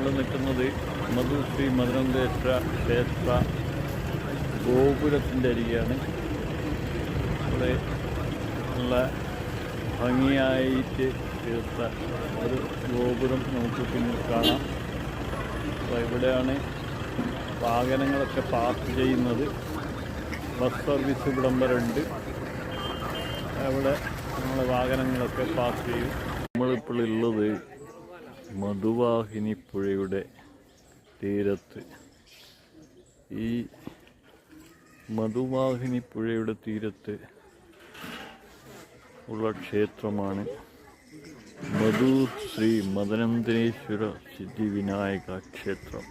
നമ്മൾ നിൽക്കുന്നത് മധൂർ ശ്രീ മദനന്തേശ്വര ക്ഷേത്ര ഗോപുരത്തിൻ്റെ അരികെയാണ്. ഇവിടെ നല്ല ഭംഗിയായിട്ട് തീർത്ത ഒരു ഗോപുരം നമുക്ക് പിന്നിൽ കാണാം. അപ്പോൾ ഇവിടെയാണ് വാഹനങ്ങളൊക്കെ പാർക്ക് ചെയ്യുന്നത്. ബസ് സർവീസ് ഇവിടം വരെ ഉണ്ട്. അവിടെ നമ്മളെ വാഹനങ്ങളൊക്കെ പാർക്ക് ചെയ്യും. നമ്മളിപ്പോൾ ഉള്ളത് മധുവാഹിനി പുഴയുടെ തീരത്ത്. ഈ മധുവാഹിനി പുഴയുടെ തീരത്ത് ഉള്ള ക്ഷേത്രമാണ് മധൂർ ശ്രീ മദനന്തേശ്വര സിദ്ധിവിനായക ക്ഷേത്രം.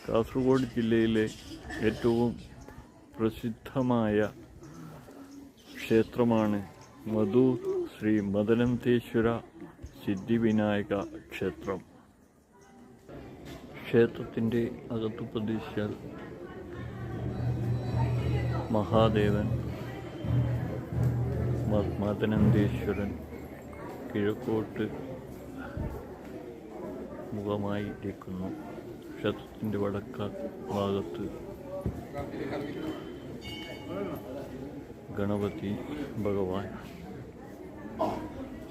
കാസർഗോഡ് ജില്ലയിലെ ഏറ്റവും പ്രസിദ്ധമായ ക്ഷേത്രമാണ് മധൂർ ശ്രീ മദനന്തേശ്വര സിദ്ധിവിനായക ക്ഷേത്രം. ക്ഷേത്രത്തിൻ്റെ അകത്ത് പ്രതീക്ഷിച്ചാൽ മഹാദേവൻ, മദനന്തേശ്വരൻ കിഴക്കോട്ട് മുഖമായി ഇരിക്കുന്നു. ക്ഷേത്രത്തിൻ്റെ വടക്ക ഭാഗത്ത് ഗണപതി ഭഗവാൻ,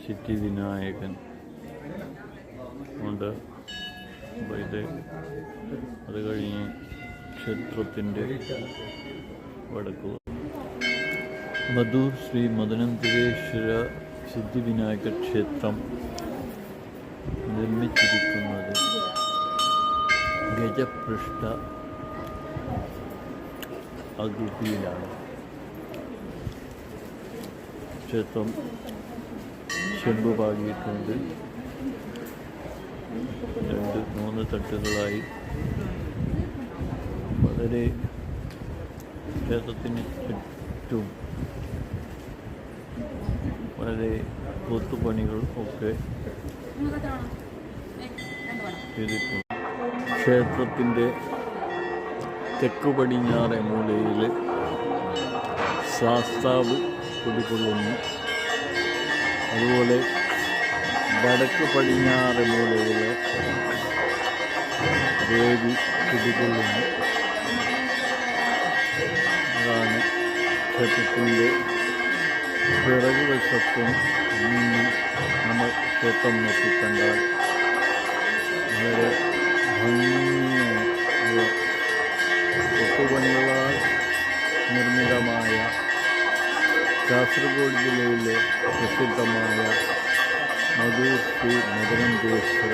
സിദ്ധിവിനായകൻ ഉണ്ട്. അപ്പോൾ അത് കഴിഞ്ഞ് ക്ഷേത്രത്തിൻ്റെ വടക്ക് മധൂർ ശ്രീ മദനന്തേശ്വര സിദ്ധിവിനായക ക്ഷേത്രം നിർമ്മിച്ചിരിക്കുന്നത് ഗജപൃഷ്ഠ ആകൃതിയിലാണ്. ക്ഷേത്രം ചെമ്പ് പാകിയിട്ടുണ്ട്. 2-3 തട്ടുകളായി. വളരെ ക്ഷേത്രത്തിന് ചുറ്റും വളരെ കൊത്തുപണികൾ ഒക്കെ ചെയ്തിട്ടുണ്ട്. ക്ഷേത്രത്തിൻ്റെ തെക്ക് പടിഞ്ഞാറേ മൂലയിൽ ശാസ്താവ് കുടികൊള്ളുന്നു. അതുപോലെ വടക്ക് പടിഞ്ഞാറ് മൂലയിൽ ദേവി കുടികൊള്ളുന്നു. അതാണ് ക്ഷേത്രത്തിൻ്റെ പിറകു വശത്തും നമ്മൾ ക്ഷേത്രം നോക്കിക്കണ്ടാൽ വളരെ ഭംഗിയായ കൊത്തുപണികളാൽ നിർമ്മിതമായ കാസർഗോഡ് ജില്ലയിലെ പ്രസിദ്ധമായ മധൂർ ശ്രീ മദനന്തേശ്വര